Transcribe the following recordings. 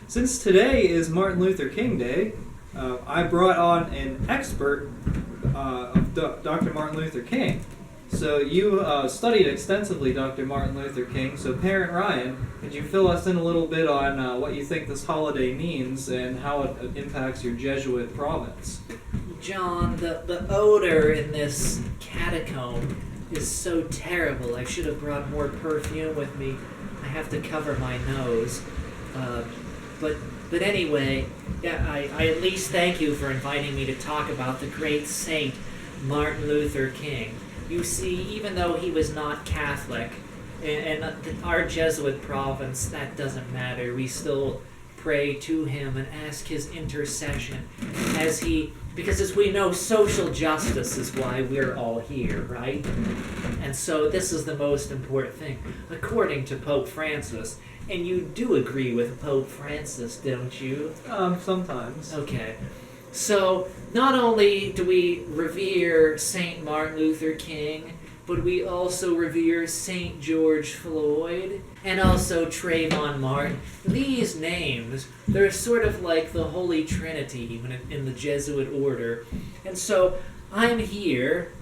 Since today is Martin Luther King Day, I brought on an expert of Dr. Martin Luther King. So you studied extensively Dr. Martin Luther King. So Parent Ryan, could you fill us in a little bit on what you think this holiday means and how it impacts your Jesuit province? John, the odor in this catacomb is so terrible. I should have brought more perfume with me. I have to cover my nose. But anyway, yeah, I at least thank you for inviting me to talk about the great saint Martin Luther King. You see, even though he was not Catholic, and our Jesuit province, that doesn't matter. We still pray to him and ask his intercession because as we know, social justice is why we're all here, right? And so this is the most important thing, according to Pope Francis. And you do agree with Pope Francis, don't you? Sometimes. Okay. So, not only do we revere St. Martin Luther King, but we also revere St. George Floyd and also Trayvon Martin. These names, they're sort of like the Holy Trinity in the Jesuit order. And so, I'm here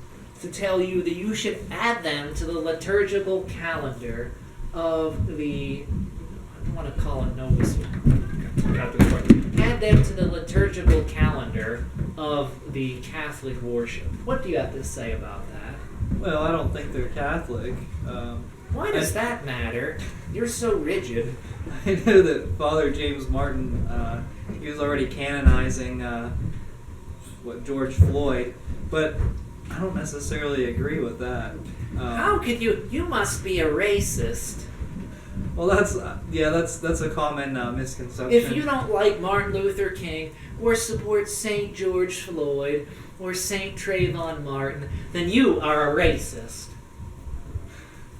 to tell you that you should add them to the liturgical calendar of the... I don't want to call it Novus. Add them to the liturgical calendar of the Catholic worship. What do you have to say about that? Well, I don't think they're Catholic. Why does that matter? You're so rigid. I know that Father James Martin, he was already canonizing George Floyd, but I don't necessarily agree with that. How could you? You must be a racist. Well, that's a common misconception. If you don't like Martin Luther King or support St. George Floyd or St. Trayvon Martin, then you are a racist.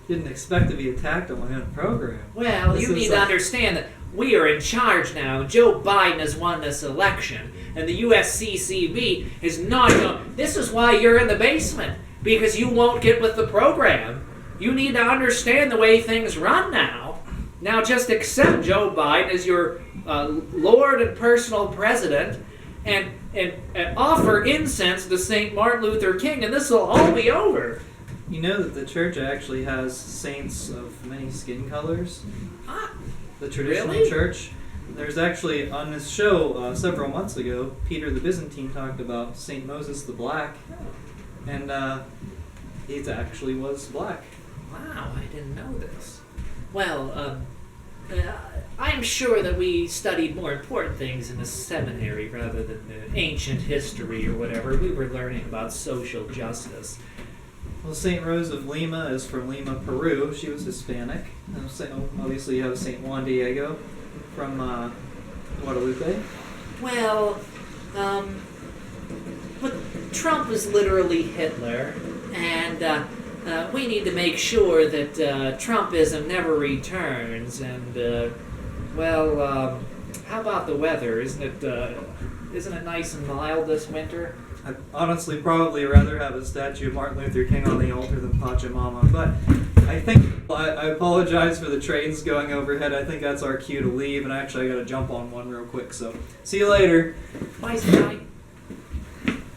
Didn't expect to be attacked on my own program. Well, you need to understand that we are in charge now. Joe Biden has won this election, and the USCCB is not going... This is why you're in the basement, because you won't get with the program. You need to understand the way things run now. Now just accept Joe Biden as your Lord and personal president and offer incense to St. Martin Luther King, and this will all be over. You know that the church actually has saints of many skin colors? The traditional really? church. There's actually, on this show several months ago, Peter the Byzantine talked about St. Moses the Black, and he actually was black. Wow, I didn't know this. Well, I'm sure that we studied more important things in the seminary rather than the ancient history or whatever. We were learning about social justice. Well, St. Rose of Lima is from Lima, Peru. She was Hispanic. Obviously, you have St. Juan Diego from Guadalupe. Well, but Trump is literally Hitler, and we need to make sure that Trumpism never returns. And how about the weather? Isn't it nice and mild this winter? I'd honestly probably rather have a statue of Martin Luther King on the altar than Pachamama, but I think I apologize for the trains going overhead. I think that's our cue to leave, and actually I got to jump on one real quick. So see you later. Bye.